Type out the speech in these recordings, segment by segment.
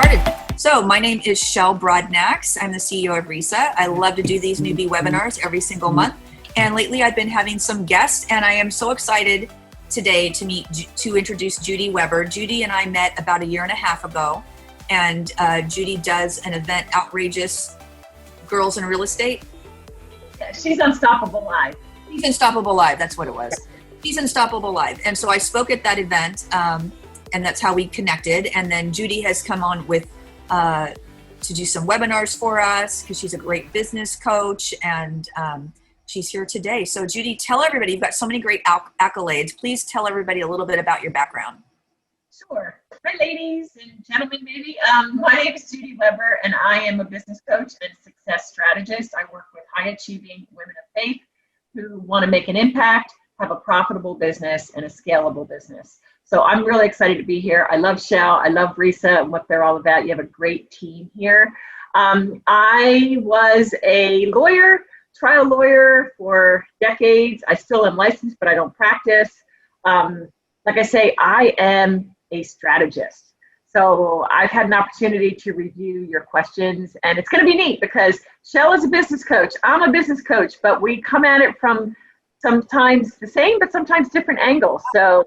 started. So my name is Shel Brodnax. I'm the CEO of RISA. I love to do these newbie webinars every single month. And lately I've been having some guests, and I am so excited today to introduce Judy Weber. Judy and I met about 1.5 years ago, and Judy does an event, Outrageous Girls in Real Estate. Yeah, she's Unstoppable Live. She's Unstoppable Live, that's what it was. She's Unstoppable Live. And so I spoke at that event, and that's how we connected. And then Judy has come on with to do some webinars for us because she's a great business coach, and she's here today. So Judy, tell everybody, you've got so many great accolades. Please tell everybody a little bit about your background. Sure. Hi, ladies and gentlemen, maybe. My name is Judy Weber, and I am a business coach and success strategist. I work with high-achieving women of faith who want to make an impact, have a profitable business, and a scalable business. So I'm really excited to be here. I love Shel. I love RISA and what they're all about. You have a great team here. I was a lawyer, trial lawyer for decades. I still am licensed, but I don't practice. Like I say, I am a strategist. So I've had an opportunity to review your questions, and it's going to be neat because Shel is a business coach. I'm a business coach, but we come at it from sometimes the same, but sometimes different angles. So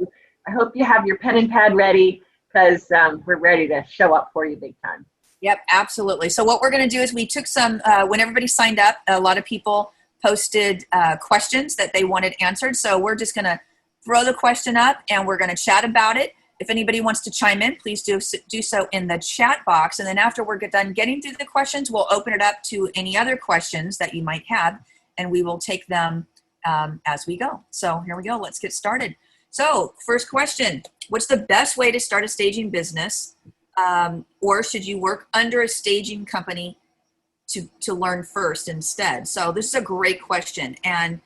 I hope you have your pen and pad ready because we're ready to show up for you big time. Yep, absolutely. So what we're going to do is we took some, when everybody signed up, a lot of people posted questions that they wanted answered. So we're just going to throw the question up and we're going to chat about it. If anybody wants to chime in, please do so in the chat box. And then after we're done getting through the questions, we'll open it up to any other questions that you might have, and we will take them as we go. So here we go. Let's get started. So first question, what's the best way to start a staging business? Or should you work under a staging company to learn first instead? So this is a great question. And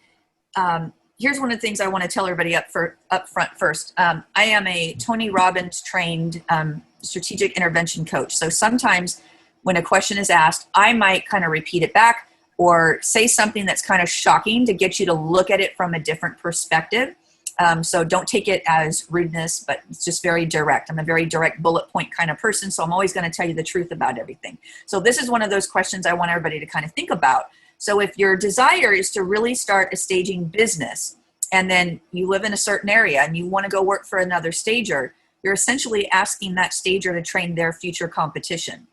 here's one of the things I want to tell everybody up front first. I am a Tony Robbins trained strategic intervention coach. So sometimes when a question is asked, I might kind of repeat it back or say something that's kind of shocking to get you to look at it from a different perspective. So don't take it as rudeness, but it's just very direct. I'm a very direct bullet point kind of person, so I'm always going to tell you the truth about everything. So this is one of those questions I want everybody to kind of think about. So if your desire is to really start a staging business, and then you live in a certain area and you want to go work for another stager, you're essentially asking that stager to train their future competition.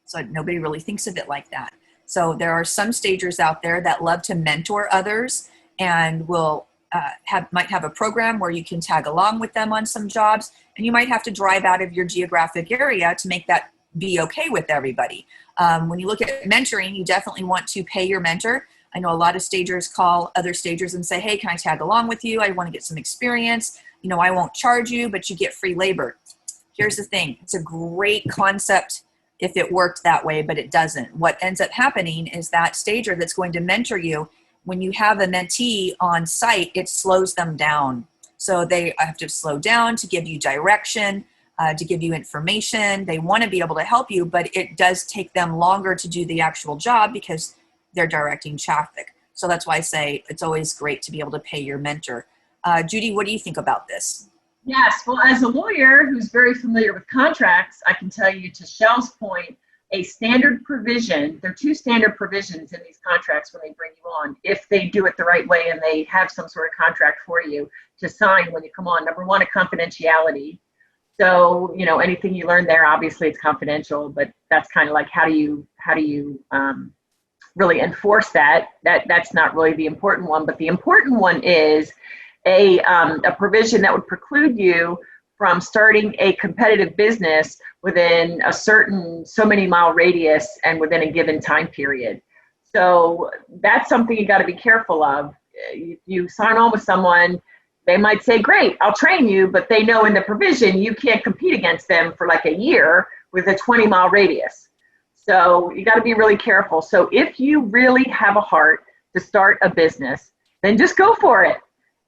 So nobody really thinks of it like that. So there are some stagers out there that love to mentor others and will might have a program where you can tag along with them on some jobs, and you might have to drive out of your geographic area to make that be okay with everybody. When you look at mentoring, you definitely want to pay your mentor. I know a lot of stagers call other stagers and say, hey, can I tag along with you? I want to get some experience. You know, I won't charge you, but you get free labor. Here's the thing. It's a great concept if it worked that way, but it doesn't. What ends up happening is that stager that's going to mentor you, when you have a mentee on site, it slows them down. So they have to slow down to give you direction, to give you information. They want to be able to help you, but it does take them longer to do the actual job because they're directing traffic. So that's why I say it's always great to be able to pay your mentor. Judy, what do you think about this? Yes, well, as a lawyer who's very familiar with contracts, I can tell you, to Shel's point, a standard provision, there are 2 standard provisions in these contracts when they bring you on, if they do it the right way and they have some sort of contract for you to sign when you come on. Number 1, a confidentiality. So, you know, anything you learn there, obviously it's confidential, but that's kind of like, how do you really enforce that? That's not really the important one, but the important one is a provision that would preclude you from starting a competitive business within a certain so many mile radius and within a given time period. So that's something you got to be careful of. You sign on with someone, they might say, great, I'll train you, but they know in the provision you can't compete against them for like a year with a 20-mile radius. So you got to be really careful. So if you really have a heart to start a business, then just go for it.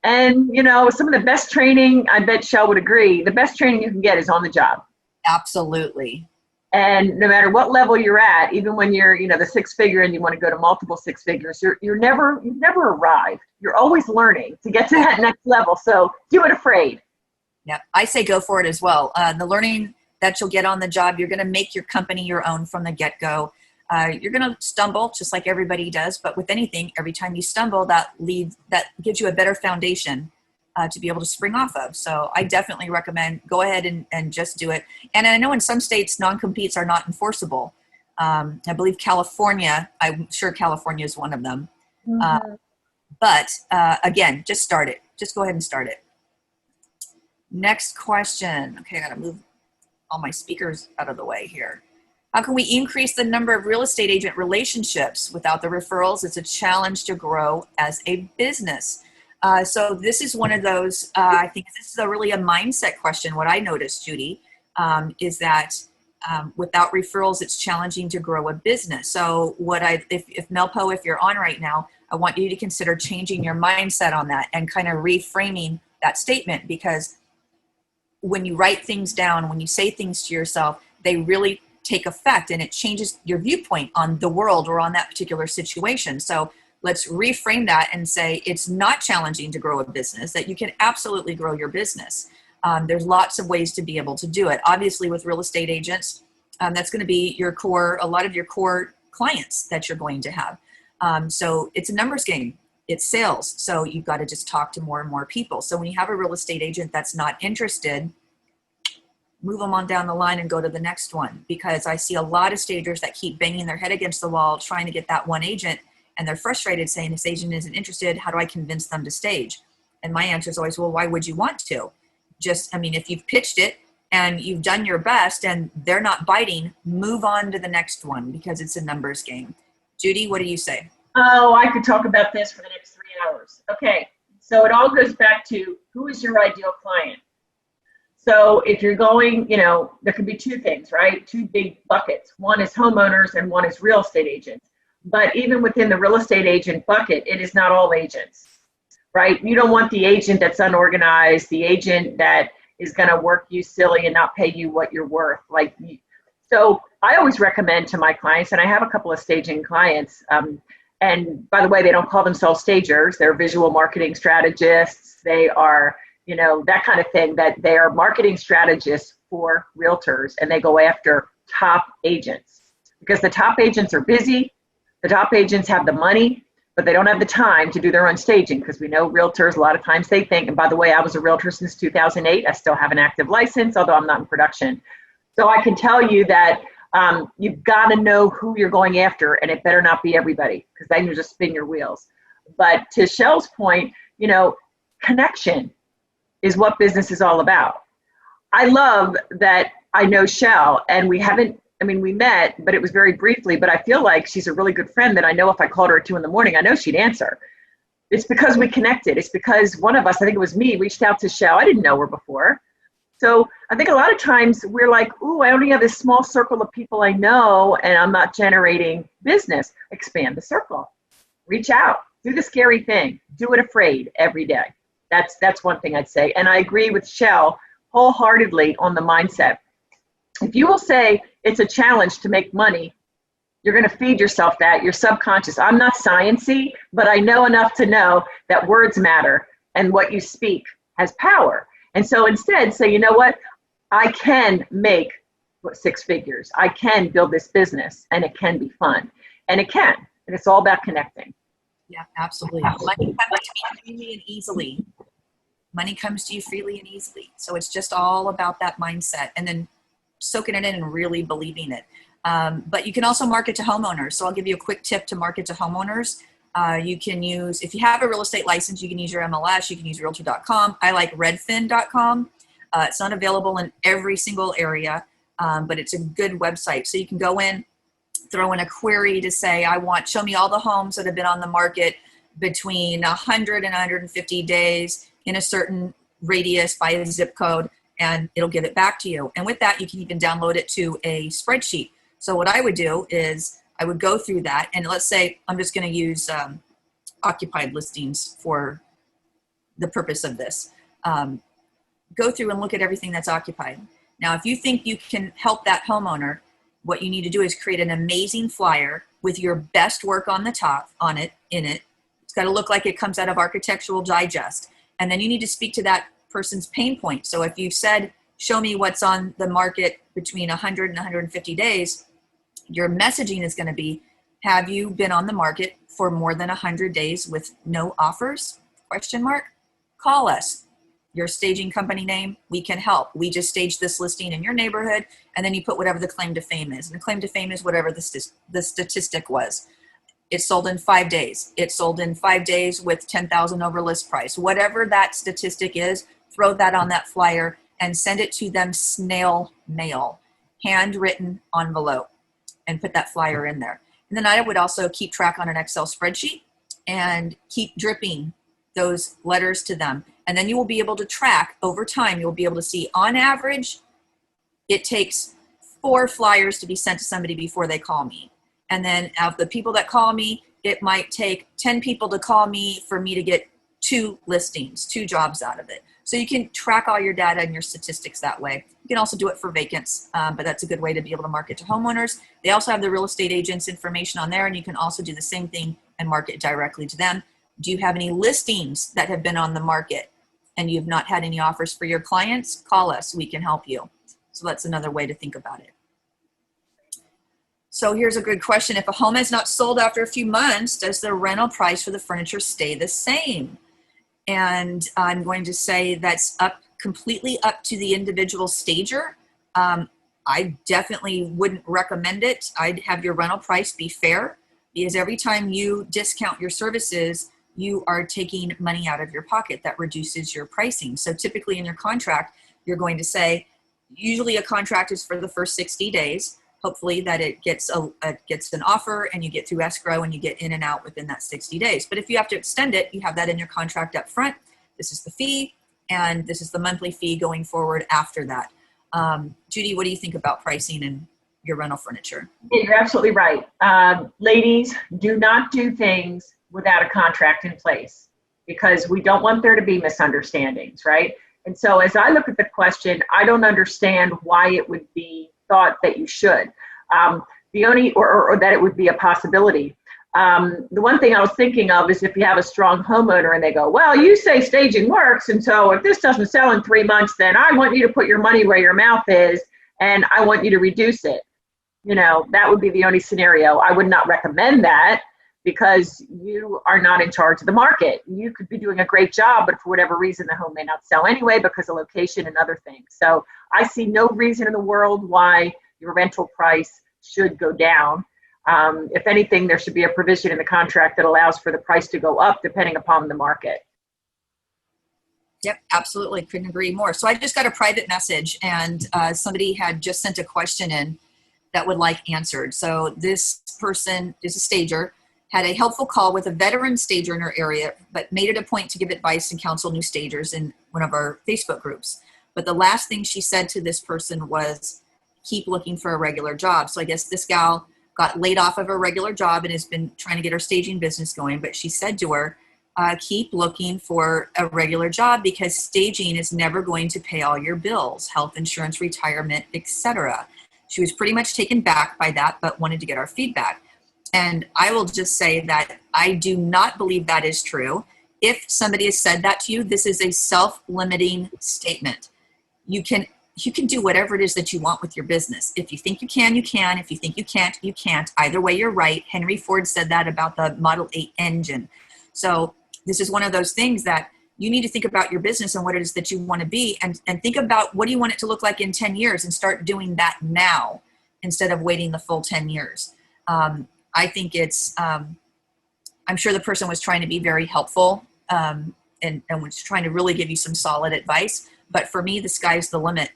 And, you know, some of the best training, I bet Shel would agree, the best training you can get is on the job. Absolutely. And no matter what level you're at, even when you're, you know, the 6-figure and you want to go to multiple 6 figures, you've never arrived. You're always learning to get to that next level. So do it afraid. Yeah, I say go for it as well. The learning that you'll get on the job. You're going to make your company your own from the get-go. You're going to stumble just like everybody does, but with anything, every time you stumble, that gives you a better foundation to be able to spring off of. So I definitely recommend go ahead and just do it. And I know in some states, non-competes are not enforceable. I believe California, I'm sure California is one of them. But again, just start it. Just go ahead and start it. Next question. Okay, I got to move all my speakers out of the way here. How can we increase the number of real estate agent relationships without the referrals? It's a challenge to grow as a business. So this is one of those, I think this is really a mindset question. What I noticed, Judy, is that without referrals, it's challenging to grow a business. So if Melpo, if you're on right now, I want you to consider changing your mindset on that and kind of reframing that statement, because when you write things down, when you say things to yourself, they really take effect and it changes your viewpoint on the world or on that particular situation. So let's reframe that and say it's not challenging to grow a business, that you can absolutely grow your business. There's lots of ways to be able to do it. Obviously with real estate agents, that's going to be a lot of your core clients that you're going to have. So it's a numbers game. It's sales. So you've got to just talk to more and more people. So when you have a real estate agent that's not interested, move them on down the line and go to the next one, because I see a lot of stagers that keep banging their head against the wall trying to get that one agent, and they're frustrated saying, this agent isn't interested. How do I convince them to stage? And my answer is always, well, why would you want to? If you've pitched it and you've done your best and they're not biting, move on to the next one, because it's a numbers game. Judy, what do you say? Oh, I could talk about this for the next 3 hours. Okay, so it all goes back to who is your ideal client? So if you're going, there could be two things, right? Two big buckets. One is homeowners and one is real estate agents. But even within the real estate agent bucket, it is not all agents, right? You don't want the agent that's unorganized, the agent that is going to work you silly and not pay you what you're worth. So I always recommend to my clients, and I have a couple of staging clients, and by the way, they don't call themselves stagers. They're visual marketing strategists. They are, that kind of thing, that they are marketing strategists for realtors, and they go after top agents because the top agents are busy. The top agents have the money, but they don't have the time to do their own staging, because we know realtors, a lot of times they think, and by the way, I was a realtor since 2008. I still have an active license, although I'm not in production. So I can tell you that you've got to know who you're going after, and it better not be everybody, because then you just spin your wheels. But to Shell's point, connection is what business is all about. I love that I know Shell, and we met, but it was very briefly, but I feel like she's a really good friend that I know if I called her at 2 a.m, I know she'd answer. It's because we connected. It's because one of us, I think it was me, reached out to Shell. I didn't know her before. So I think a lot of times we're like, ooh, I only have this small circle of people I know and I'm not generating business. Expand the circle. Reach out. Do the scary thing. Do it afraid every day. That's one thing I'd say. And I agree with Shell wholeheartedly on the mindset. If you will say it's a challenge to make money, you're going to feed yourself that. Your subconscious. I'm not sciencey, but I know enough to know that words matter and what you speak has power. And so instead say, you know what? I can make 6 figures. I can build this business, and it can be fun. And it can. And it's all about connecting. Yeah, absolutely. Money comes to you freely and easily. Money comes to you freely and easily. So it's just all about that mindset, and then soaking it in and really believing it. But you can also market to homeowners. So I'll give you a quick tip to market to homeowners. You can use, if you have a real estate license, you can use your MLS, you can use realtor.com. I like redfin.com. It's not available in every single area, but it's a good website. So you can go in, throw in a query to say, show me all the homes that have been on the market between 100 and 150 days in a certain radius by a zip code, and it'll give it back to you. And with that, you can even download it to a spreadsheet. So what I would do is I would go through that, and let's say I'm just going to use occupied listings for the purpose of this. Go through and look at everything that's occupied. Now, if you think you can help that homeowner, what you need to do is create an amazing flyer with your best work on the top, in it. It's got to look like it comes out of Architectural Digest. And then you need to speak to that person's pain point. So if you've said show me what's on the market between 100 and 150 days, your messaging is going to be, have you been on the market for more than 100 days with no offers? Question mark. Call us. Your staging company name, we can help. We just staged this listing in your neighborhood, and then you put whatever the claim to fame is. And the claim to fame is whatever the statistic was. It sold in 5 days. It sold in 5 days with 10,000 over list price. Whatever that statistic is, throw that on that flyer and send it to them snail mail, handwritten envelope, and put that flyer in there. And then I would also keep track on an Excel spreadsheet and keep dripping those letters to them. And then you will be able to track over time. You'll be able to see on average, it takes 4 flyers to be sent to somebody before they call me. And then of the people that call me, it might take 10 people to call me for me to get 2 listings, 2 jobs out of it. So you can track all your data and your statistics that way. You can also do it for vacants, but that's a good way to be able to market to homeowners. They also have the real estate agents information on there, and you can also do the same thing and market directly to them. Do you have any listings that have been on the market and you've not had any offers for your clients? Call us, we can help you. So that's another way to think about it. So here's a good question. If a home is not sold after a few months, does the rental price for the furniture stay the same? And I'm going to say that's completely up to the individual stager. I definitely wouldn't recommend it. I'd have your rental price be fair, because every time you discount your services, you are taking money out of your pocket. That reduces your pricing. So typically in your contract, you're going to say, usually a contract is for the first 60 days. Hopefully that it gets an offer and you get through escrow and you get in and out within that 60 days. But if you have to extend it, you have that in your contract up front. This is the fee, and this is the monthly fee going forward after that. Judy, what do you think about pricing and your rental furniture? Yeah, you're absolutely right. Ladies, do not do things without a contract in place, because we don't want there to be misunderstandings, right? And so as I look at the question, I don't understand why it would be thought that you should. Or that it would be a possibility. The one thing I was thinking of is if you have a strong homeowner and they go, well, you say staging works, and so if this doesn't sell in 3 months, then I want you to put your money where your mouth is, and I want you to reduce it. You know, that would be the only scenario. I would not recommend that, because you are not in charge of the market. You could be doing a great job, but for whatever reason, the home may not sell anyway because of location and other things. So I see no reason in the world why your rental price should go down. If anything, there should be a provision in the contract that allows for the price to go up depending upon the market. Yep, absolutely. Couldn't agree more. So I just got a private message, and somebody had just sent a question in that would like answered. So this person is a stager, had a helpful call with a veteran stager in her area, but made it a point to give advice and counsel new stagers in one of our Facebook groups. But the last thing she said to this person was, keep looking for a regular job. So I guess this gal got laid off of her regular job and has been trying to get her staging business going. But she said to her, keep looking for a regular job, because staging is never going to pay all your bills, health insurance, retirement, etc. She was pretty much taken back by that, but wanted to get our feedback. And I will just say that I do not believe that is true. If somebody has said that to you, this is a self-limiting statement. You can do whatever it is that you want with your business. If you think you can, you can. If you think you can't, you can't. Either way, you're right. Henry Ford said that about the Model 8 engine. So this is one of those things that you need to think about your business and what it is that you want to be, and think about what do you want it to look like in 10 years and start doing that now instead of waiting the full 10 years. I think it's, I'm sure the person was trying to be very helpful and was trying to really give you some solid advice. But for me, the sky's the limit.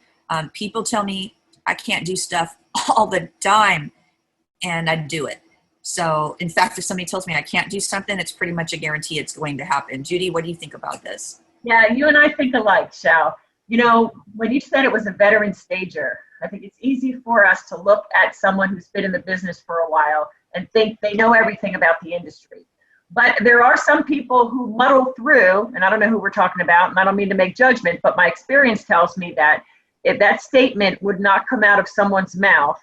People tell me I can't do stuff all the time, and I do it. So in fact, if somebody tells me I can't do something, it's pretty much a guarantee it's going to happen. Judy, what do you think about this? Yeah, you and I think alike, Shal. You know, when you said it was a veteran stager, I think it's easy for us to look at someone who's been in the business for a while and think they know everything about the industry. But there are some people who muddle through, and I don't know who we're talking about, and I don't mean to make judgment, but my experience tells me that if that statement would not come out of someone's mouth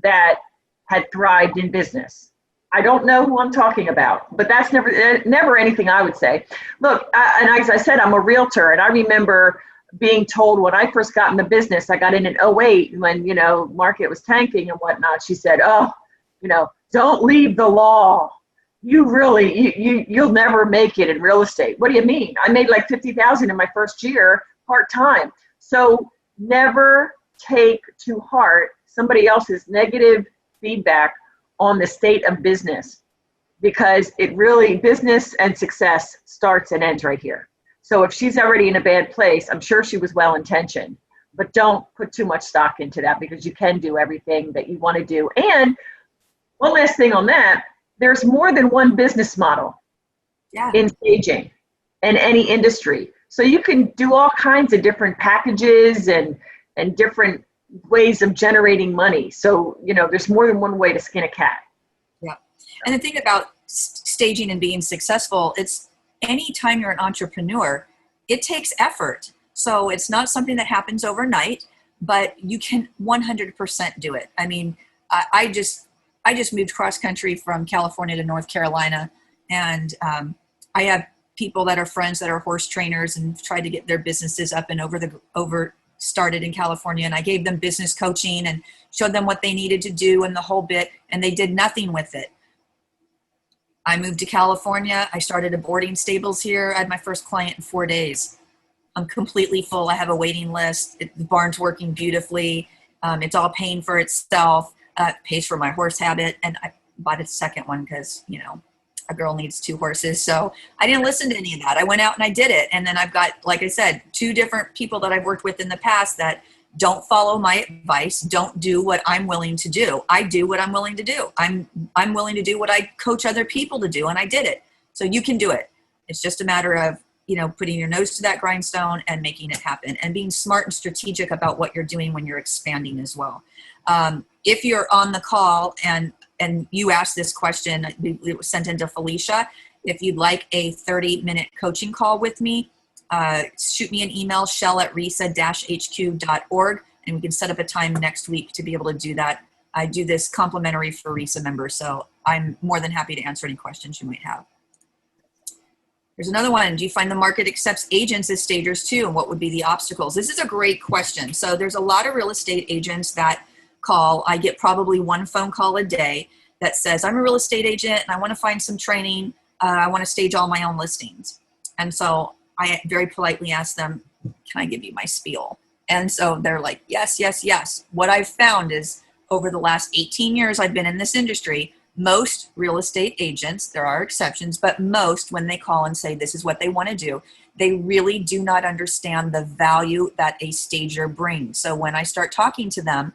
that had thrived in business. I don't know who I'm talking about, but that's never anything I would say. Look, and as I said, I'm a realtor, and I remember being told when I first got in the business, I got in 08 when, market was tanking and whatnot. She said, oh, don't leave the law. You'll never make it in real estate. What do you mean? I made like 50,000 in my first year part-time. So never take to heart somebody else's negative feedback on the state of business, because business and success starts and ends right here. So if she's already in a bad place, I'm sure she was well-intentioned, but don't put too much stock into that, because you can do everything that you want to do. And one last thing on that, there's more than one business model in staging in any industry. So you can do all kinds of different packages and different ways of generating money. So, there's more than one way to skin a cat. Yeah. And the thing about staging and being successful, it's anytime you're an entrepreneur, it takes effort. So it's not something that happens overnight, but you can 100% do it. I mean, I just moved cross country from California to North Carolina, and I have people that are friends that are horse trainers and tried to get their businesses up and started in California. And I gave them business coaching and showed them what they needed to do and the whole bit, and they did nothing with it. I moved to California. I started a boarding stables here. I had my first client in 4 days. I'm completely full. I have a waiting list. The barn's working beautifully. It's all paying for itself. Pays for my horse habit. And I bought a second one because, a girl needs 2 horses. So I didn't listen to any of that. I went out and I did it. And then I've got, like I said, 2 different people that I've worked with in the past that don't follow my advice, don't do what I'm willing to do. I do what I'm willing to do. I'm willing to do what I coach other people to do, and I did it. So you can do it. It's just a matter of, putting your nose to that grindstone and making it happen, and being smart and strategic about what you're doing when you're expanding as well. If you're on the call and you asked this question, it was sent into Felicia. If you'd like a 30-minute coaching call with me, shoot me an email, shell@risa-hq.org, and we can set up a time next week to be able to do that. I do this complimentary for RISA members, so I'm more than happy to answer any questions you might have. There's another one. Do you find the market accepts agents as stagers too? And what would be the obstacles? This is a great question. So there's a lot of real estate agents that call. I get probably 1 phone call a day that says, I'm a real estate agent and I want to find some training. I want to stage all my own listings. And so I very politely ask them, can I give you my spiel? And so they're like, yes, yes, yes. What I've found is over the last 18 years I've been in this industry, most real estate agents, there are exceptions, but most, when they call and say this is what they want to do, they really do not understand the value that a stager brings. So when I start talking to them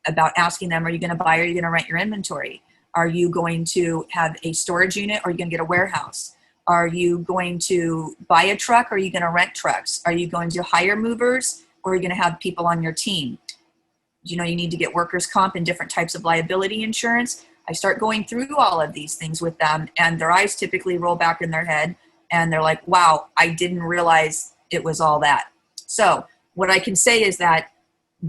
about asking them, are you going to buy or are you going to rent your inventory? Are you going to have a storage unit or are you going to get a warehouse? Are you going to buy a truck or are you going to rent trucks? Are you going to hire movers or are you going to have people on your team? You need to get workers' comp and different types of liability insurance. I start going through all of these things with them, and their eyes typically roll back in their head and they're like, wow, I didn't realize it was all that. So what I can say is that,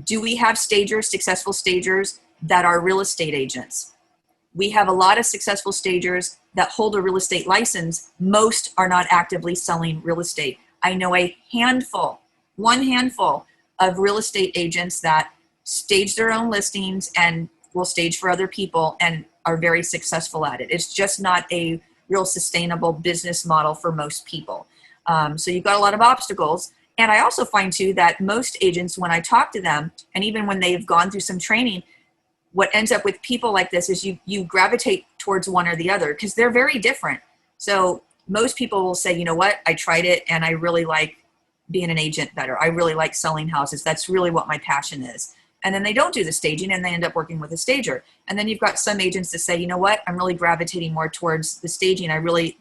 do we have stagers, successful stagers that are real estate agents? We have a lot of successful stagers that hold a real estate license. Most are not actively selling real estate. I know one handful of real estate agents that stage their own listings and will stage for other people and are very successful at it. It's just not a real sustainable business model for most people. So you've got a lot of obstacles. And I also find too that most agents, when I talk to them, and even when they've gone through some training, what ends up with people like this is you gravitate towards one or the other because they're very different. So most people will say, you know what, I tried it and I really like being an agent better. I really like selling houses. That's really what my passion is. And then they don't do the staging and they end up working with a stager. And then you've got some agents that say, you know what, I'm really gravitating more towards the staging. I like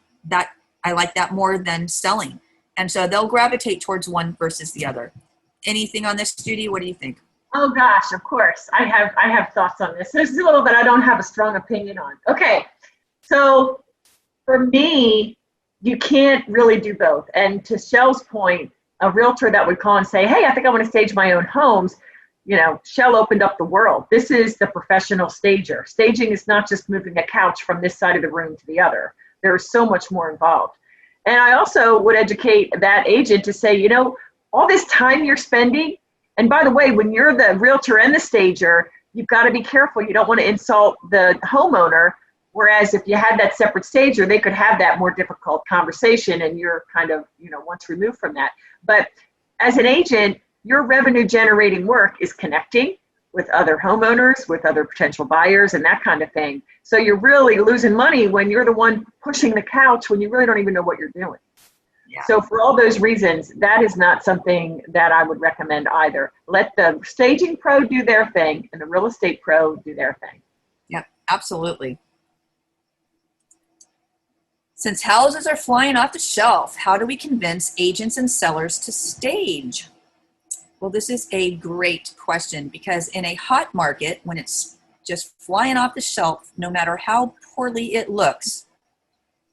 that more than selling. And so they'll gravitate towards one versus the other. Anything on this, Judy? What do you think? Oh gosh, of course. I have thoughts on this. There's a little that I don't have a strong opinion on. Okay. So for me, you can't really do both. And to Shell's point, a realtor that would call and say, hey, I think I want to stage my own homes. Shell opened up the world. This is the professional stager. Staging is not just moving a couch from this side of the room to the other. There is so much more involved. And I also would educate that agent to say, all this time you're spending. And by the way, when you're the realtor and the stager, you've got to be careful. You don't want to insult the homeowner. Whereas if you had that separate stager, they could have that more difficult conversation and you're kind of, once removed from that. But as an agent, your revenue generating work is connecting with other homeowners, with other potential buyers and that kind of thing. So you're really losing money when you're the one pushing the couch when you really don't even know what you're doing. Yeah. So for all those reasons, that is not something that I would recommend either. Let the staging pro do their thing and the real estate pro do their thing. Yeah, absolutely. Since houses are flying off the shelf, how do we convince agents and sellers to stage? Well, this is a great question because in a hot market, when it's just flying off the shelf, no matter how poorly it looks,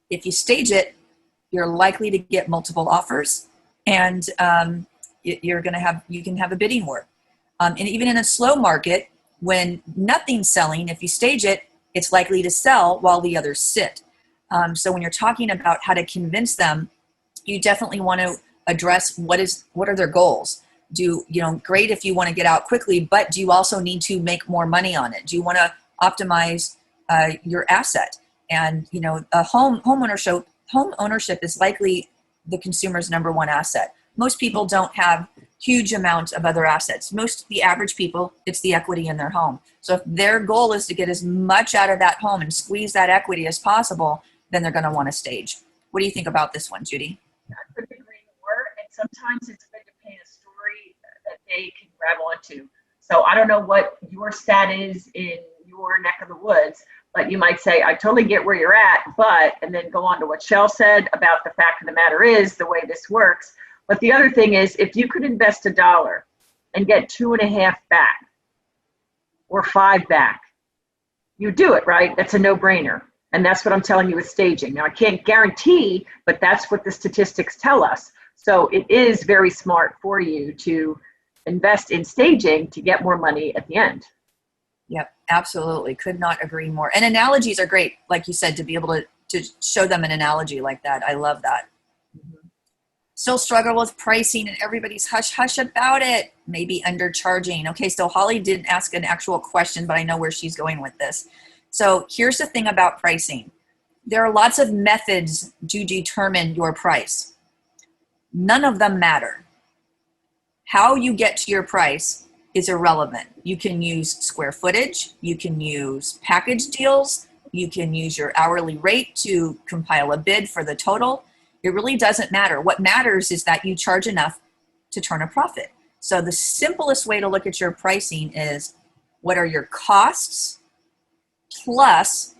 if you stage it, you're likely to get multiple offers and you can have a bidding war. And even in a slow market, when nothing's selling, if you stage it, it's likely to sell while the others sit. So when you're talking about how to convince them, you definitely want to address what are their goals. Great if you want to get out quickly, but do you also need to make more money on it? Do you want to optimize your asset? And a home ownership is likely the consumer's number one asset. Most people don't have huge amounts of other assets. The average people, it's the equity in their home. So if their goal is to get as much out of that home and squeeze that equity as possible, then they're going to want to stage. What do you think about this one, Judy? I couldn't agree more. And sometimes it's good to paint a story that they can grab onto. So I don't know what your stat is in your neck of the woods, but you might say, I totally get where you're at, and then go on to what Shell said about the fact of the matter is the way this works. But the other thing is, if you could invest $1 and get 2.5 back or 5 back, you do it, right? That's a no-brainer. And that's what I'm telling you with staging. Now, I can't guarantee, but that's what the statistics tell us. So it is very smart for you to invest in staging to get more money at the end. Yep, absolutely. Could not agree more. And analogies are great, like you said, to be able to show them an analogy like that. I love that. Mm-hmm. Still struggle with pricing and everybody's hush-hush about it. Maybe undercharging. Okay, so Holly didn't ask an actual question, but I know where she's going with this. So here's the thing about pricing. There are lots of methods to determine your price. None of them matter. How you get to your price is irrelevant. You can use square footage, you can use package deals, you can use your hourly rate to compile a bid for the total. It really doesn't matter. What matters is that you charge enough to turn a profit. So the simplest way to look at your pricing is what are your costs plus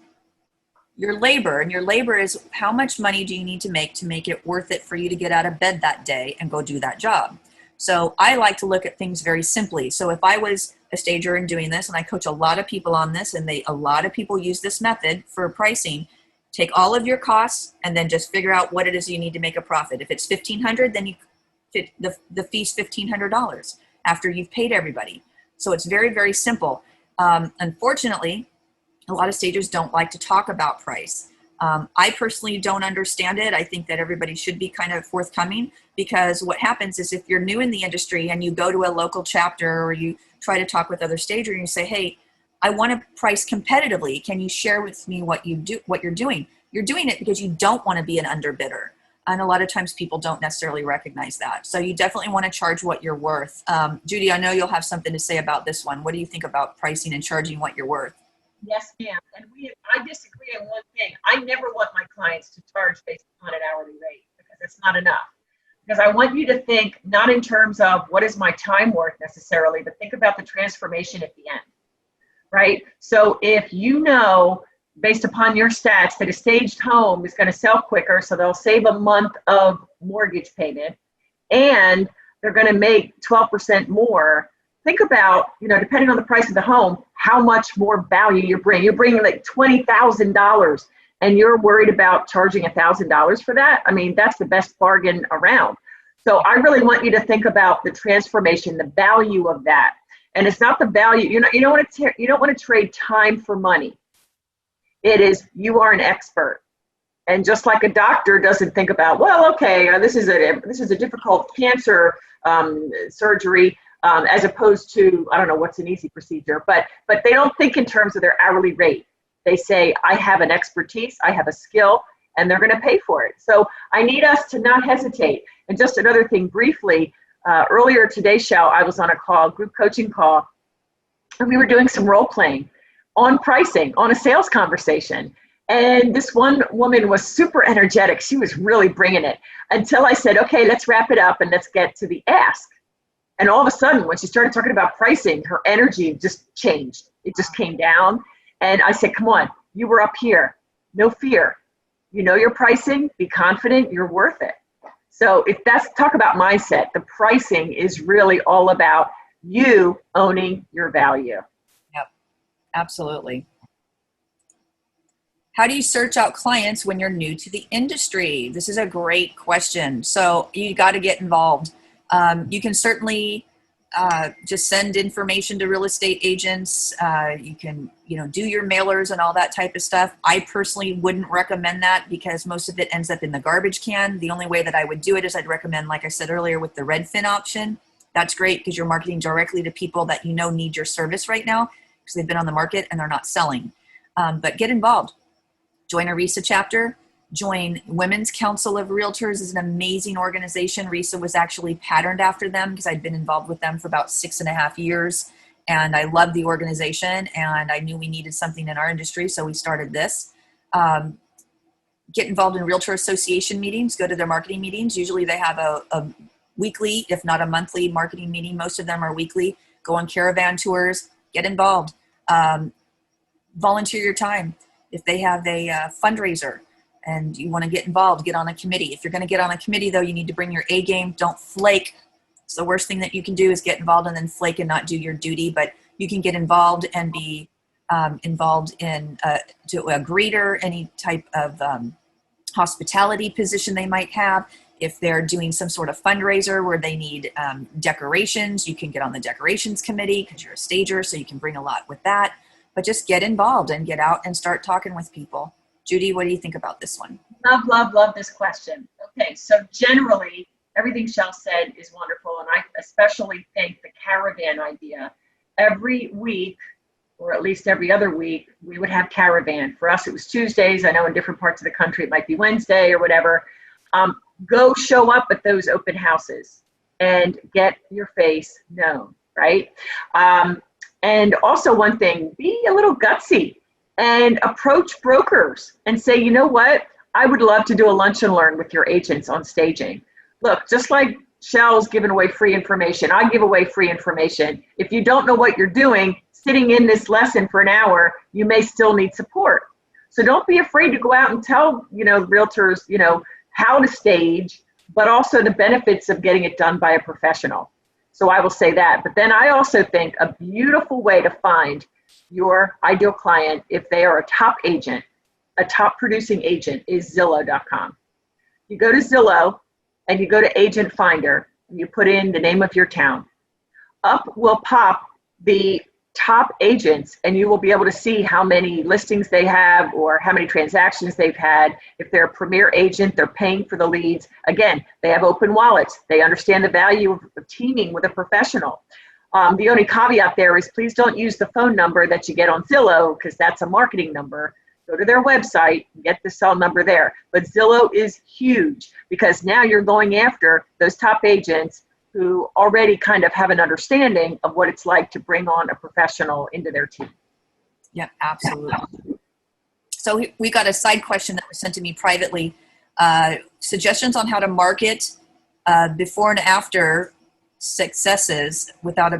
your labor. And your labor is how much money do you need to make it worth it for you to get out of bed that day and go do that job. So I like to look at things very simply. So if I was a stager and doing this, and I coach a lot of people on this, and a lot of people use this method for pricing, take all of your costs and then just figure out what it is you need to make a profit. If it's $1,500, then the fee's $1,500 after you've paid everybody. So it's very, very simple. Unfortunately, a lot of stagers don't like to talk about price. I personally don't understand it. I think that everybody should be kind of forthcoming, because what happens is if you're new in the industry and you go to a local chapter or you try to talk with other stagers and you say, hey, I want to price competitively. Can you share with me what you're doing? You're doing it because you don't want to be an underbidder. And a lot of times people don't necessarily recognize that. So you definitely want to charge what you're worth. Judy, I know you'll have something to say about this one. What do you think about pricing and charging what you're worth? Yes, ma'am. And I disagree on one thing. I never want my clients to charge based upon an hourly rate because it's not enough. Because I want you to think not in terms of what is my time worth necessarily, but think about the transformation at the end, right? So if you know, based upon your stats, that a staged home is going to sell quicker, so they'll save a month of mortgage payment, and they're going to make 12% more. Think about, depending on the price of the home, how much more value you bring. You're bringing like $20,000 and you're worried about charging $1,000 for that. I mean, that's the best bargain around. So I really want you to think about the transformation, the value of that. And it's not the value, you don't want to trade time for money. It is, you are an expert. And just like a doctor doesn't think about, well, okay, this is a difficult cancer surgery, as opposed to, I don't know what's an easy procedure, but they don't think in terms of their hourly rate. They say, I have an expertise, I have a skill, and they're going to pay for it. So I need us to not hesitate. And just another thing briefly, earlier today, Shell, I was on a call, group coaching call, and we were doing some role playing on pricing, on a sales conversation. And this one woman was super energetic. She was really bringing it until I said, okay, let's wrap it up and let's get to the ask. And all of a sudden, when she started talking about pricing, her energy just changed. It just came down. And I said, come on, you were up here. No fear. You know your pricing. Be confident. You're worth it. So if that's, talk about mindset, the pricing is really all about you owning your value. Yep, absolutely. How do you search out clients when you're new to the industry? This is a great question. So you got to get involved. You can certainly just send information to real estate agents. You can, do your mailers and all that type of stuff. I personally wouldn't recommend that because most of it ends up in the garbage can. The only way that I would do it is I'd recommend, like I said earlier, with the Redfin option. That's great because you're marketing directly to people that need your service right now because they've been on the market and they're not selling. But get involved. Join a RISA chapter. Join Women's Council of Realtors is an amazing organization. RISA was actually patterned after them because I'd been involved with them for about 6.5 years. And I love the organization and I knew we needed something in our industry. So we started this. Get involved in Realtor Association meetings, go to their marketing meetings. Usually they have a weekly, if not a monthly marketing meeting. Most of them are weekly. Go on caravan tours, get involved. Volunteer your time. If they have a fundraiser, and you want to get involved, get on a committee. If you're going to get on a committee, though, you need to bring your A game. Don't flake. It's the worst thing that you can do is get involved and then flake and not do your duty. But you can get involved and be involved in to a greeter, any type of hospitality position they might have. If they're doing some sort of fundraiser where they need decorations, you can get on the decorations committee because you're a stager, so you can bring a lot with that. But just get involved and get out and start talking with people. Judy, what do you think about this one? Love this question. Okay, so generally, everything Shell said is wonderful, and I especially think the caravan idea. Every week, or at least every other week, we would have caravan. For us, it was Tuesdays. I know in different parts of the country, it might be Wednesday or whatever. Go show up at those open houses and get your face known, right? And also one thing, be a little gutsy. And approach brokers and say, you know what? I would love to do a lunch and learn with your agents on staging. Look, just like Shell's giving away free information, I give away free information. If you don't know what you're doing, sitting in this lesson for an hour, you may still need support. So don't be afraid to go out and tell, realtors, how to stage, but also the benefits of getting it done by a professional. So I will say that. But then I also think a beautiful way to find your ideal client, if they are a top agent, a top producing agent, is Zillow.com. You go to Zillow and you go to Agent Finder and you put in the name of your town. Up will pop the top agents and you will be able to see how many listings they have or how many transactions they've had. If they're a premier agent, they're paying for the leads. Again, they have open wallets. They understand the value of teaming with a professional. The only caveat there is please don't use the phone number that you get on Zillow because that's a marketing number. Go to their website and get the cell number there. But Zillow is huge because now you're going after those top agents who already kind of have an understanding of what it's like to bring on a professional into their team. Yeah, absolutely. So we got a side question that was sent to me privately. Suggestions on how to market before and after successes without I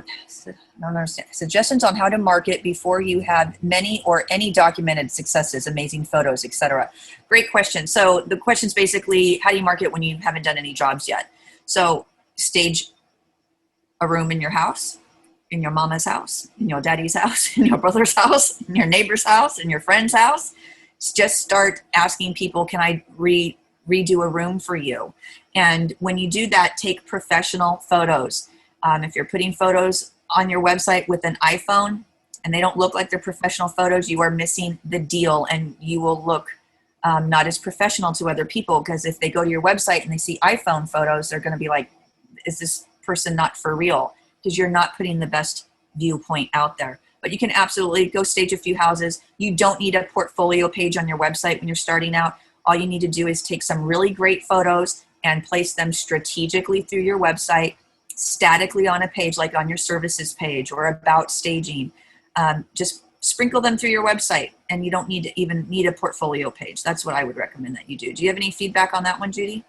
don't understand. Suggestions on how to market before you have many or any documented successes, amazing photos, etc. Great question. So the question is basically, how do you market when you haven't done any jobs yet? So stage a room in your house, in your mama's house, in your daddy's house, in your brother's house, in your neighbor's house, in your friend's house. Just start asking people, can I redo a room for you? And when you do that, take professional photos. If you're putting photos on your website with an iPhone and they don't look like they're professional photos, you are missing the deal and you will look not as professional to other people, because if they go to your website and they see iPhone photos, they're going to be like, is this person not for real, because you're not putting the best viewpoint out there. But you can absolutely go stage a few houses. You don't need a portfolio page on your website when you're starting out. All you need to do is take some really great photos and place them strategically through your website, statically on a page, like on your services page or about staging. Just sprinkle them through your website, and you don't need to even need a portfolio page. That's what I would recommend that you do. Do you have any feedback on that one, Judy?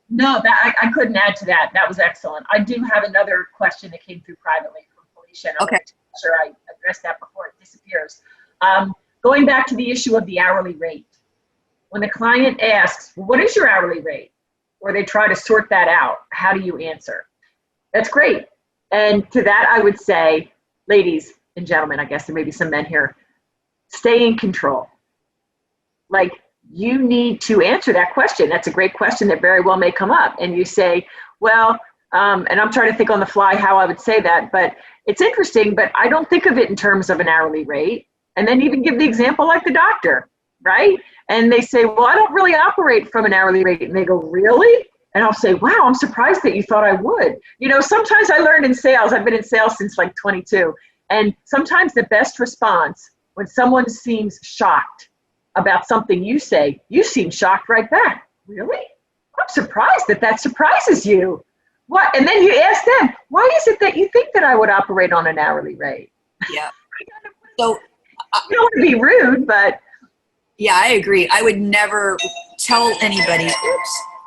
No, I couldn't add to that. That was excellent. I do have another question that came through privately from Felicia. And Okay. I'm sure I addressed that before it disappears. Going back to the issue of the hourly rate. When the client asks, well, what is your hourly rate? Or they try to sort that out, how do you answer? That's great. And to that, I would say, ladies and gentlemen, I guess there may be some men here, stay in control. Like, you need to answer that question. That's a great question that very well may come up. And you say, well, and I'm trying to think on the fly how I would say that, but it's interesting, but I don't think of it in terms of an hourly rate. And then even give the example like the doctor, right? And they say, well, I don't really operate from an hourly rate. And they go, really? And I'll say, wow, I'm surprised that you thought I would. You know, sometimes I learned in sales, I've been in sales since like 22. And sometimes the best response when someone seems shocked about something you say, you seem shocked right back. Really? I'm surprised that that surprises you. What? And then you ask them, why is it that you think that I would operate on an hourly rate? Yeah. So you don't want to be rude, but. Yeah, I agree. I would never tell anybody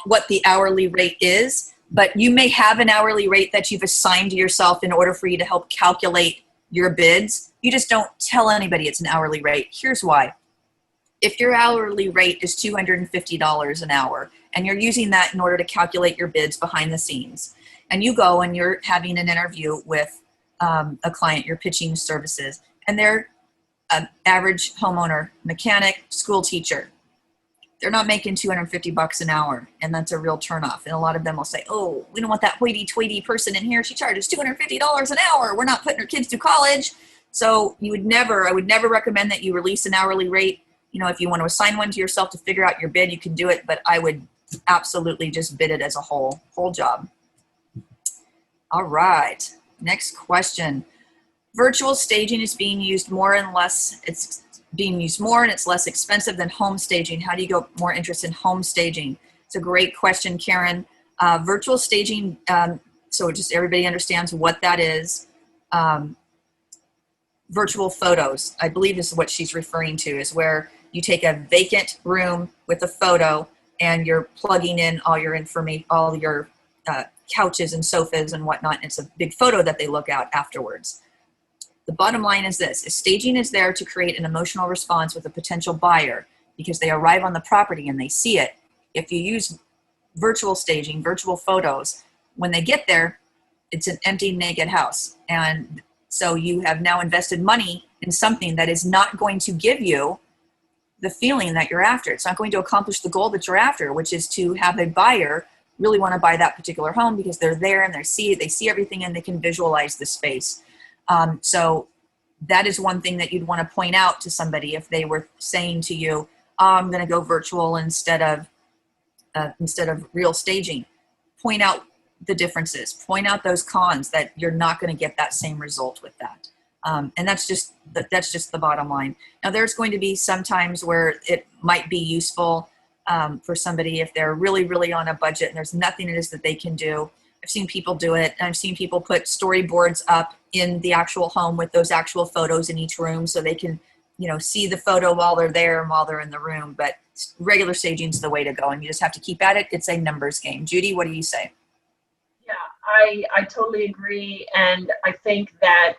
what the hourly rate is, but you may have an hourly rate that you've assigned to yourself in order for you to help calculate your bids. You just don't tell anybody it's an hourly rate. Here's why. If your hourly rate is $250 an hour and you're using that in order to calculate your bids behind the scenes, and you go and you're having an interview with a client, you're pitching services, and they're an average homeowner, mechanic, school teacher, they're not making $250 an hour, and that's a real turnoff. And a lot of them will say, oh, we don't want that hoity-toity person in here. She charges $250 an hour. We're not putting her kids through college. So I would never recommend that you release an hourly rate. You know, if you want to assign one to yourself to figure out your bid, you can do it, but I would absolutely just bid it as a whole job. All right, next question. Virtual staging is being used more and less. It's being used more and it's less expensive than home staging. How do you go more interest in home staging? It's a great question, Karen. Virtual staging, so just everybody understands what that is. Virtual photos, I believe is what she's referring to, is where you take a vacant room with a photo and you're plugging in all your information, all your couches and sofas and whatnot. And it's a big photo that they look at afterwards. The bottom line is this: staging is there to create an emotional response with a potential buyer because they arrive on the property and they see it. If you use virtual staging, virtual photos, when they get there, it's an empty, naked house. And so you have now invested money in something that is not going to give you the feeling that you're after. It's not going to accomplish the goal that you're after, which is to have a buyer really want to buy that particular home because they're there and they see everything and they can visualize the space. So that is one thing that you'd want to point out to somebody if they were saying to you, oh, I'm going to go virtual instead of real staging. Point out the differences. Point out those cons that you're not going to get that same result with that. And that's just the bottom line. Now, there's going to be some times where it might be useful for somebody if they're really, really on a budget and there's nothing it is that they can do. I've seen people do it. I've seen people put storyboards up in the actual home with those actual photos in each room so they can, see the photo while they're there and while they're in the room. But regular staging is the way to go, and you just have to keep at it. It's a numbers game. Judy, what do you say? Yeah, I totally agree, and I think that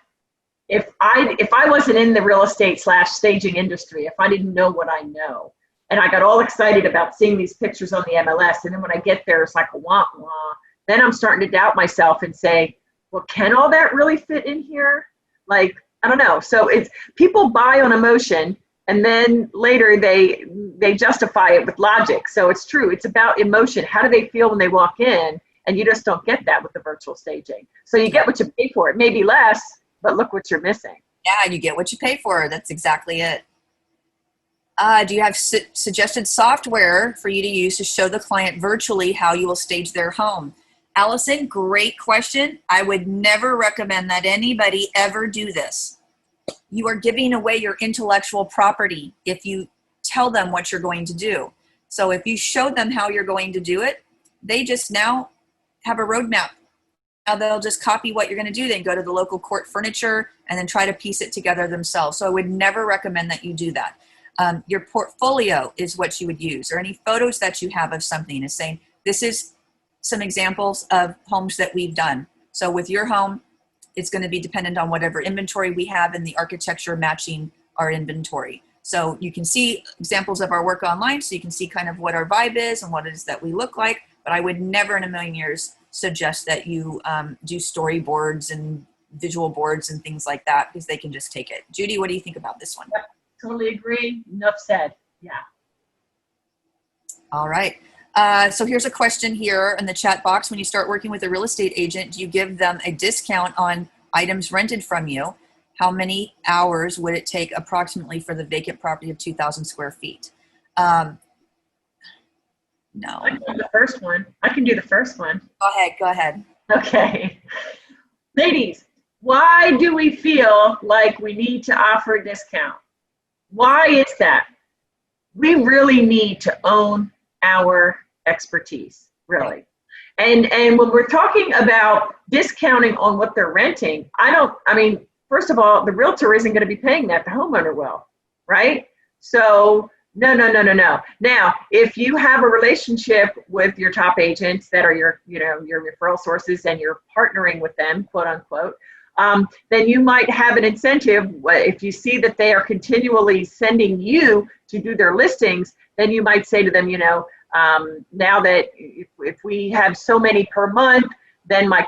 if I wasn't in the real estate / staging industry, if I didn't know what I know, and I got all excited about seeing these pictures on the MLS, and then when I get there, it's like a wah wah. Then I'm starting to doubt myself and say, well, can all that really fit in here? Like, I don't know. So it's people buy on emotion and then later they justify it with logic. So it's true. It's about emotion. How do they feel when they walk in? And you just don't get that with the virtual staging. So you get what you pay for. It may be less, but look what you're missing. Yeah, you get what you pay for. That's exactly it. Do you have suggested software for you to use to show the client virtually how you will stage their home? Allison, great question. I would never recommend that anybody ever do this. You are giving away your intellectual property if you tell them what you're going to do. So if you show them how you're going to do it, they just now have a roadmap. Now they'll just copy what you're going to do, then go to the local court furniture and then try to piece it together themselves. So I would never recommend that you do that. Your portfolio is what you would use, or any photos that you have of something is saying, this is some examples of homes that we've done. So with your home, it's going to be dependent on whatever inventory we have and the architecture matching our inventory. So you can see examples of our work online, so you can see kind of what our vibe is and what it is that we look like. But I would never in a million years suggest that you do storyboards and visual boards and things like that, because they can just take it. Judy, what do you think about this one? Yep, totally agree. Enough said. Yeah. All right. So here's a question here in the chat box. When you start working with a real estate agent, do you give them a discount on items rented from you? How many hours would it take approximately for the vacant property of 2,000 square feet? No. I can do the first one. I can do the first one. Go ahead. Okay. Ladies, why do we feel like we need to offer a discount? Why is that? We really need to own our expertise, really. And when we're talking about discounting on what they're renting, first of all, the realtor isn't going to be paying that, the homeowner will, right? So no. Now, if you have a relationship with your top agents that are your referral sources and you're partnering with them, quote unquote, then you might have an incentive. If you see that they are continually sending you to do their listings, then you might say to them, now that if we have so many per month, then my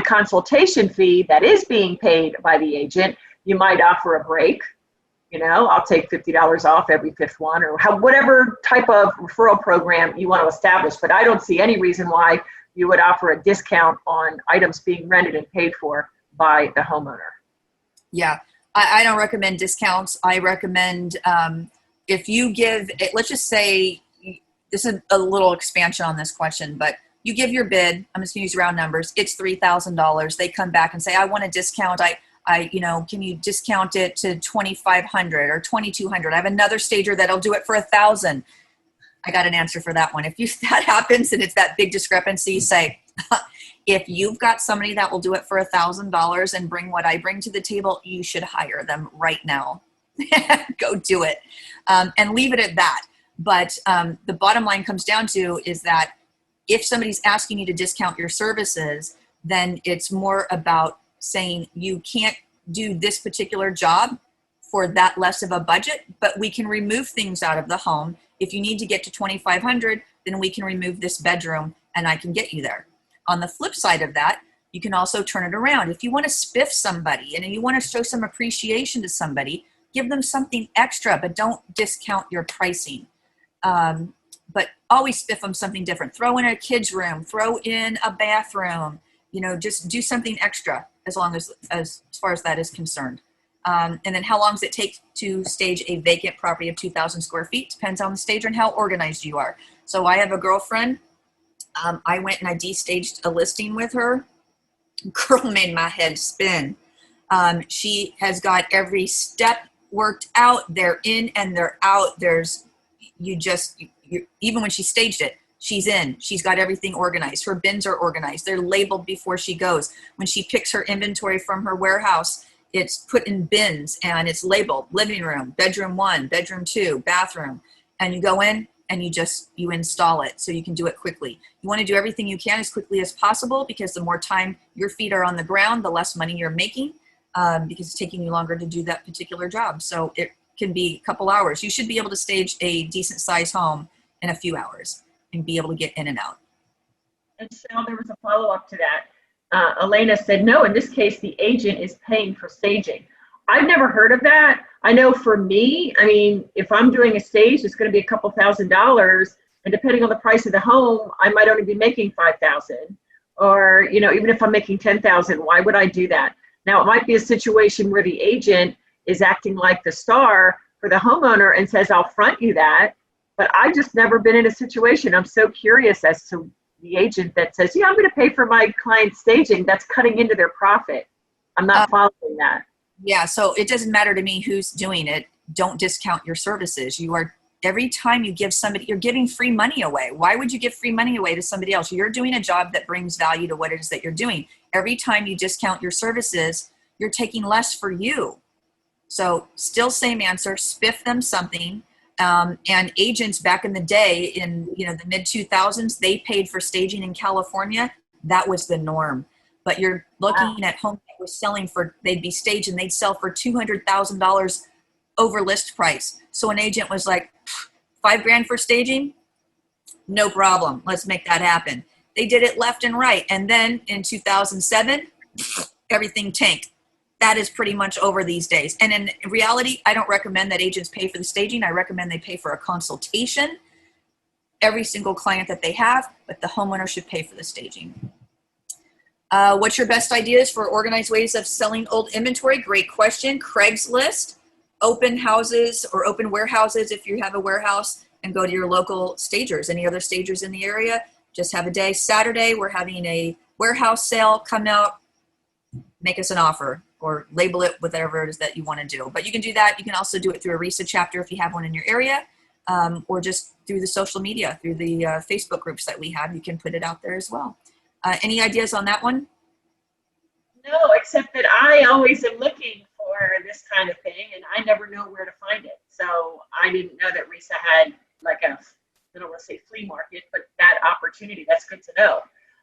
consultation fee that is being paid by the agent, you might offer a break. I'll take $50 off every fifth one, or whatever type of referral program you want to establish. But I don't see any reason why you would offer a discount on items being rented and paid for by the homeowner. Yeah, I don't recommend discounts. I recommend if you give, let's just say, this is a little expansion on this question, but you give your bid, I'm just gonna use round numbers, it's $3,000. They come back and say, I want a discount. Can you discount it to $2,500 or $2,200? I have another stager that'll do it for $1,000. I got an answer for that one. If that happens and it's that big discrepancy, say, if you've got somebody that will do it for $1,000 and bring what I bring to the table, you should hire them right now. Go do it, and leave it at that. But the bottom line comes down to is that if somebody's asking you to discount your services, then it's more about saying you can't do this particular job for that less of a budget, but we can remove things out of the home. If you need to get to $2,500, then we can remove this bedroom and I can get you there. On the flip side of that, you can also turn it around. If you want to spiff somebody and you want to show some appreciation to somebody, give them something extra, but don't discount your pricing. But always spiff them something different. Throw in a kid's room, throw in a bathroom, just do something extra as far as that is concerned. And then how long does it take to stage a vacant property of 2,000 square feet? Depends on the stager and how organized you are. So I have a girlfriend. I went and I de-staged a listing with her. Girl made my head spin. She has got every step worked out. They're in and they're out. Even when she staged it, she's in. She's got everything organized. Her bins are organized. They're labeled before she goes. When she picks her inventory from her warehouse, it's put in bins and it's labeled living room, bedroom 1, bedroom 2, bathroom. And you go in and you install it so you can do it quickly. You want to do everything you can as quickly as possible, because the more time your feet are on the ground, the less money you're making, because it's taking you longer to do that particular job. So it can be a couple hours. You should be able to stage a decent size home in a few hours and be able to get in and out. And Sal, there was a follow-up to that. Elena said, no, in this case, the agent is paying for staging. I've never heard of that. I know for me, if I'm doing a stage, it's going to be a couple $1,000s, and depending on the price of the home, I might only be making $5,000, or, even if I'm making $10,000, why would I do that? Now, it might be a situation where the agent is acting like the star for the homeowner and says, I'll front you that. But I've just never been in a situation. I'm so curious as to the agent that says, yeah, I'm going to pay for my client's staging, that's cutting into their profit. I'm not following that. Yeah, so it doesn't matter to me who's doing it. Don't discount your services. Every time you give somebody, you're giving free money away. Why would you give free money away to somebody else? You're doing a job that brings value to what it is that you're doing. Every time you discount your services, you're taking less for you. So still same answer, spiff them something. And agents back in the day in the mid 2000s, they paid for staging in California. That was the norm. But you're looking at homes that were selling they'd be staged and they'd sell for $200,000 over list price. So an agent was like, $5,000 for staging? No problem. Let's make that happen. They did it left and right. And then in 2007, everything tanked. That is pretty much over these days. And in reality, I don't recommend that agents pay for the staging. I recommend they pay for a consultation, every single client that they have, but the homeowner should pay for the staging. What's your best ideas for organized ways of selling old inventory? Great question. Craigslist, open houses or open warehouses if you have a warehouse, and go to your local stagers. Any other stagers in the area? Just have a day. Saturday, we're having a warehouse sale. Come out, make us an offer, or label it with whatever it is that you want to do. But you can do that. You can also do it through a RISA chapter if you have one in your area, or just through the social media, through the Facebook groups that we have. You can put it out there as well. Any ideas on that one? No, except that I always am looking for this kind of thing, and I never know where to find it. So I didn't know that RISA had like I don't want to say flea market, but that opportunity. That's good to know.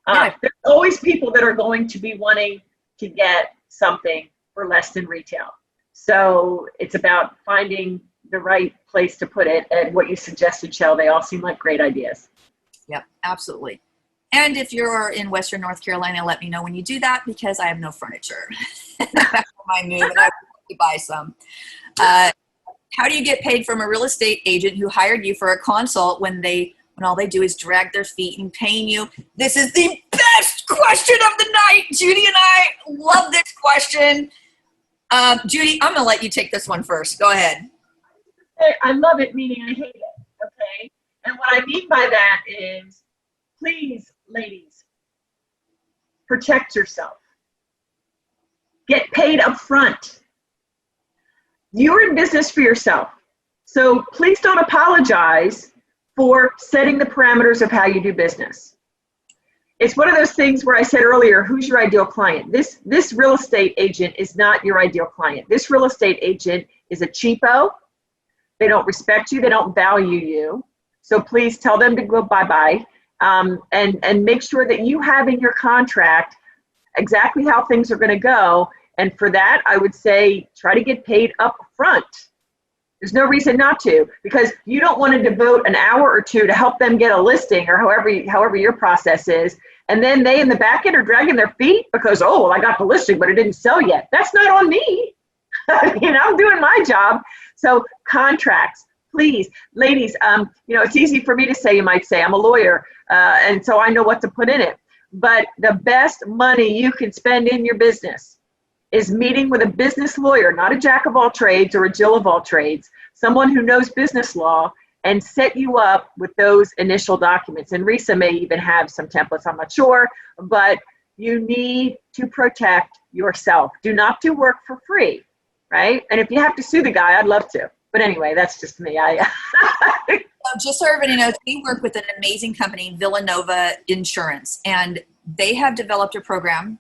Yeah. There's always people that are going to be wanting to get something for less than retail. So it's about finding the right place to put it. And what you suggested, Shell, they all seem like great ideas. Yep, absolutely. And if you're in Western North Carolina, let me know when you do that, because I have no furniture. That's when I move, and I have to buy some. How do you get paid from a real estate agent who hired you for a consult when all they do is drag their feet and paying you? This is the best question of the night. Judy and I love this question. Judy, I'm going to let you take this one first. Go ahead. I love it, meaning I hate it. Okay. And what I mean by that is, please, ladies, protect yourself. Get paid up front. You're in business for yourself. So please don't apologize for setting the parameters of how you do business. It's one of those things where I said earlier, who's your ideal client? This real estate agent is not your ideal client. This real estate agent is a cheapo. They don't respect you. They don't value you. So please tell them to go bye-bye, and make sure that you have in your contract exactly how things are going to go. And for that, I would say try to get paid up front. There's no reason not to, because you don't want to devote an hour or two to help them get a listing, or however your process is. And then they in the back end are dragging their feet because, oh, well, I got the listing, but it didn't sell yet. That's not on me. I'm doing my job. So contracts, please, ladies, it's easy for me to say, you might say, I'm a lawyer, and so I know what to put in it. But the best money you can spend in your business is meeting with a business lawyer, not a jack of all trades or a Jill of all trades, someone who knows business law, and set you up with those initial documents. And RISA may even have some templates, I'm not sure, but you need to protect yourself. Do not do work for free, right? And if you have to sue the guy, I'd love to. But anyway, that's just me. Just so everybody knows, we work with an amazing company, Villanova Insurance, and they have developed a program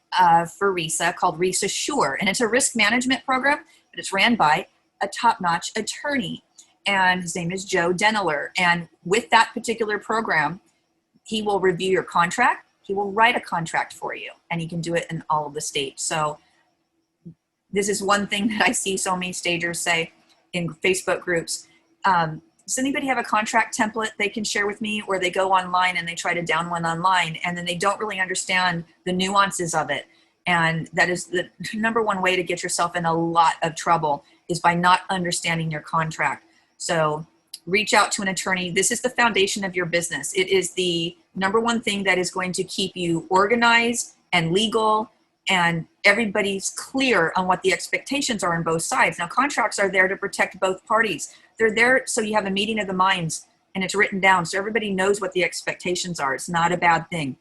for RISA called RISA Sure. And it's a risk management program, but it's ran by a top-notch attorney. And his name is Joe Denneler. And with that particular program, he will review your contract. He will write a contract for you, and he can do it in all of the states. So this is one thing that I see so many stagers say in Facebook groups. Does anybody have a contract template they can share with me? Or they go online and they try to down one online, and then they don't really understand the nuances of it. And that is the number one way to get yourself in a lot of trouble, is by not understanding your contract. So reach out to an attorney. This is the foundation of your business. It is the number one thing that is going to keep you organized and legal, and everybody's clear on what the expectations are on both sides. Now, contracts are there to protect both parties. They're there so you have a meeting of the minds and it's written down so everybody knows what the expectations are. It's not a bad thing,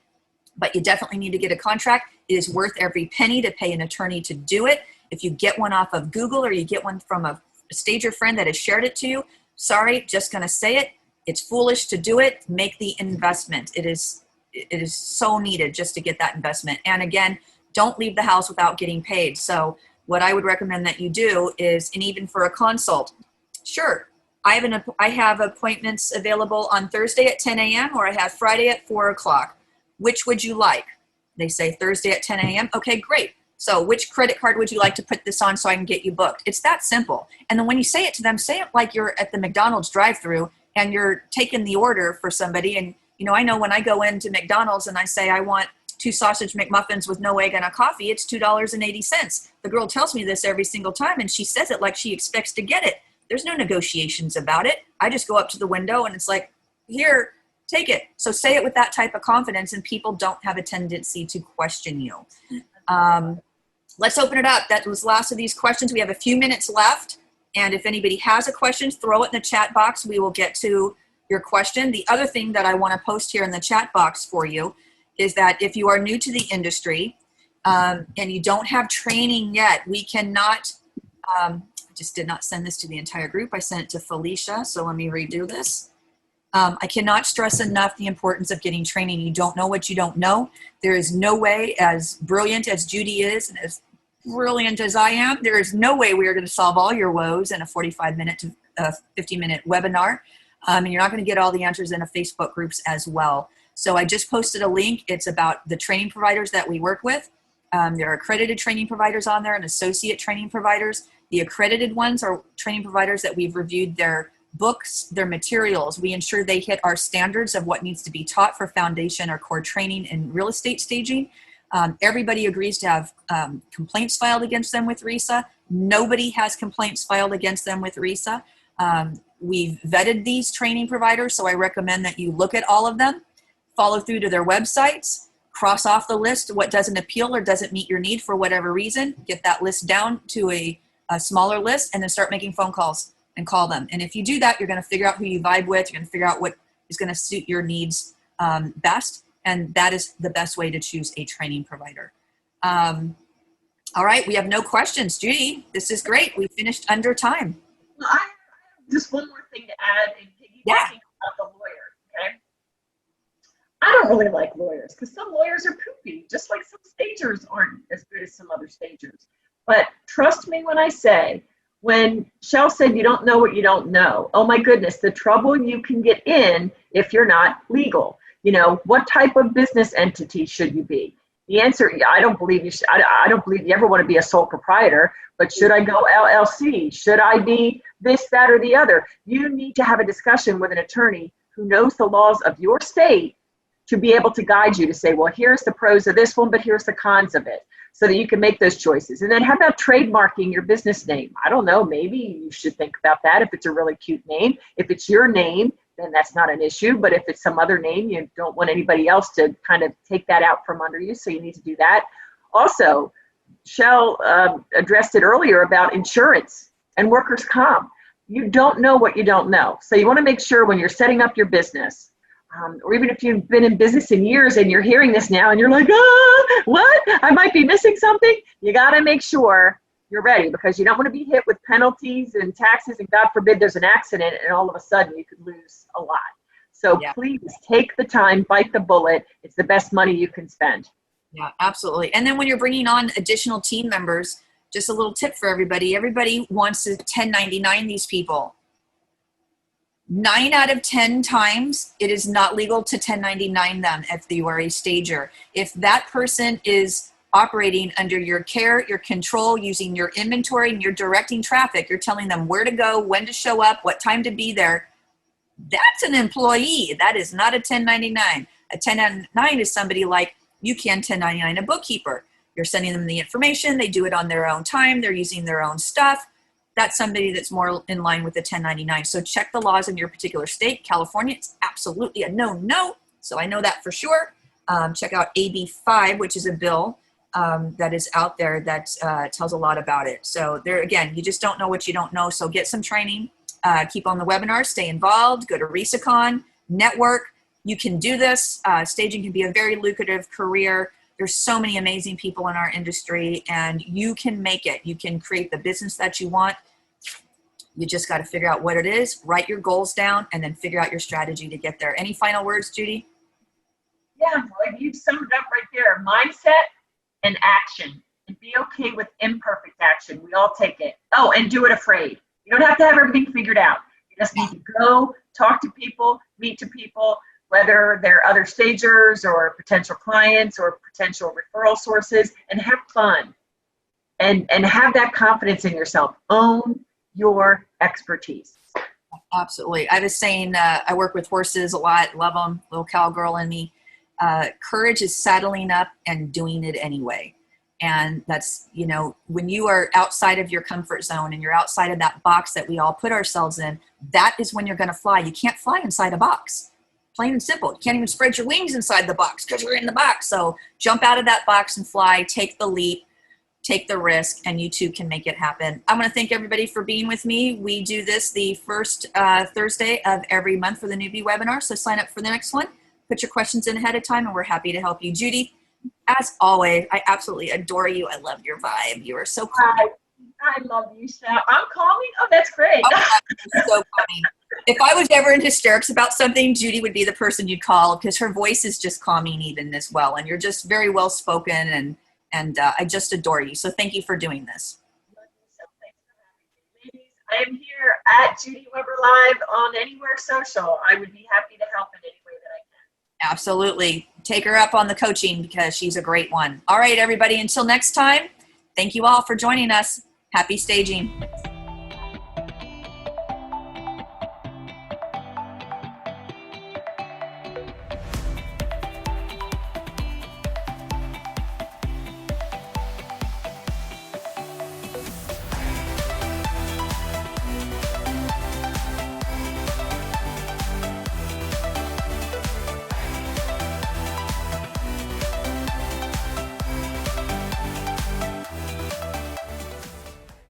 but you definitely need to get a contract. It is worth every penny to pay an attorney to do it. If you get one off of Google or you get one from a stager friend that has shared it to you, sorry, just going to say it. It's foolish to do it. Make the investment. It is so needed just to get that investment. And again, don't leave the house without getting paid. So what I would recommend that you do is, and even for a consult, sure, I have appointments available on Thursday at 10 a.m. or I have Friday at 4 o'clock. Which would you like? They say Thursday at 10 a.m. Okay, great. So which credit card would you like to put this on so I can get you booked? It's that simple. And then when you say it to them, say it like you're at the McDonald's drive-thru and you're taking the order for somebody. And, I know when I go into McDonald's and I say I want 2 sausage McMuffins with no egg and a coffee, it's $2.80. The girl tells me this every single time, and she says it like she expects to get it. There's no negotiations about it. I just go up to the window and it's like, here, take it. So say it with that type of confidence, and people don't have a tendency to question you. Let's open it up. That was the last of these questions. We have a few minutes left. And if anybody has a question, throw it in the chat box. We will get to your question. The other thing that I want to post here in the chat box for you is that if you are new to the industry and you don't have training yet, we cannot, I just did not send this to the entire group. I sent it to Felicia. So let me redo this. I cannot stress enough the importance of getting training. You don't know what you don't know. There is no way, as brilliant as Judy is and as brilliant as I am, there is no way we are going to solve all your woes in a 45-minute to 50-minute webinar. And you're not going to get all the answers in a Facebook groups as well. So I just posted a link. It's about the training providers that we work with. There are accredited training providers on there and associate training providers. The accredited ones are training providers that we've reviewed their books, their materials. We ensure they hit our standards of what needs to be taught for foundation or core training in real estate staging. Everybody agrees to have complaints filed against them with RESA. Nobody has complaints filed against them with RESA. We've vetted these training providers, so I recommend that you look at all of them, follow through to their websites, cross off the list what doesn't appeal or doesn't meet your need for whatever reason, get that list down to a smaller list, and then start making phone calls and call them. And if you do that, you're going to figure out who you vibe with. You're going to figure out what is going to suit your needs best. And that is the best way to choose a training provider. All right, we have no questions. Judy, this is great. We finished under time. Well, I have just one more thing to add and piggybacking about the lawyer, okay? I don't really like lawyers because some lawyers are poopy, just like some stagers aren't as good as some other stagers. But trust me when I say, when Shell said you don't know what you don't know, oh my goodness, the trouble you can get in if you're not legal. What type of business entity should you be? The answer, I don't believe you should. I don't believe you ever want to be a sole proprietor, but should I go LLC? Should I be this, that, or the other? You need to have a discussion with an attorney who knows the laws of your state to be able to guide you to say, well, here's the pros of this one, but here's the cons of it, so that you can make those choices. And then how about trademarking your business name? I don't know, maybe you should think about that if it's a really cute name. If it's your name, then that's not an issue. But if it's some other name, you don't want anybody else to kind of take that out from under you, so you need to do that. Also, Shell addressed it earlier about insurance and workers' comp. You don't know what you don't know. So you want to make sure when you're setting up your business, or even if you've been in business in years and you're hearing this now and you're like, what? I might be missing something. You got to make sure you're ready, because you don't want to be hit with penalties and taxes, and God forbid there's an accident and all of a sudden you could lose a lot. So please take the time, bite the bullet. It's the best money you can spend. Yeah, absolutely. And then when you're bringing on additional team members, just a little tip for everybody. Everybody wants to 1099 these people. 9 out of 10 times, it is not legal to 1099 them if you are a stager. If that person is operating under your care, your control, using your inventory, and you're directing traffic, you're telling them where to go, when to show up, what time to be there, that's an employee. That is not a 1099. A 1099 is somebody like you can 1099 a bookkeeper. You're sending them the information, they do it on their own time, they're using their own stuff. That's somebody that's more in line with the 1099. So check the laws in your particular state. California, it's absolutely a no. So I know that for sure. Check out AB 5, which is a bill that is out there that tells a lot about it. So there, again, you just don't know what you don't know. So get some training. keep on the webinar, stay involved, go to RisaCon, network. You can do this. Staging can be a very lucrative career. There's so many amazing people in our industry, and you can make it. You can create the business that you want. You just got to figure out what it is, write your goals down, and then figure out your strategy to get there. Any final words, Judy? Yeah, well, you summed it up right there. Mindset and action. And be okay with imperfect action. We all take it. Oh, and do it afraid. You don't have to have everything figured out. You just need to go, talk to people, meet to people, whether they're other stagers or potential clients or potential referral sources, and have fun. And have that confidence in yourself. Own your expertise. Absolutely. I was saying, I work with horses a lot, love them, little cowgirl in me. Courage is saddling up and doing it anyway. And that's, you know, when you are outside of your comfort zone and you're outside of that box that we all put ourselves in, that is when you're going to fly. You can't fly inside a box. Plain and simple. You can't even spread your wings inside the box because you're in the box. So jump out of that box and fly, take the leap, take the risk, and you too can make it happen. I want to thank everybody for being with me. We do this the first Thursday of every month for the Newbie webinar. So sign up for the next one. Put your questions in ahead of time and we're happy to help you. Judy, as always, I absolutely adore you. I love your vibe. You are so calming. I love you, Sal. I'm calming? Oh, that's great. Oh, you're so funny. If I was ever in hysterics about something, Judy would be the person you'd call because her voice is just calming even as well. And you're just very well spoken and I just adore you. So thank you for doing this. Ladies, I am here at Judy Weber Live on Anywhere Social. I would be happy to help in any way that I can. Absolutely. Take her up on the coaching because she's a great one. All right, everybody, until next time, thank you all for joining us. Happy staging.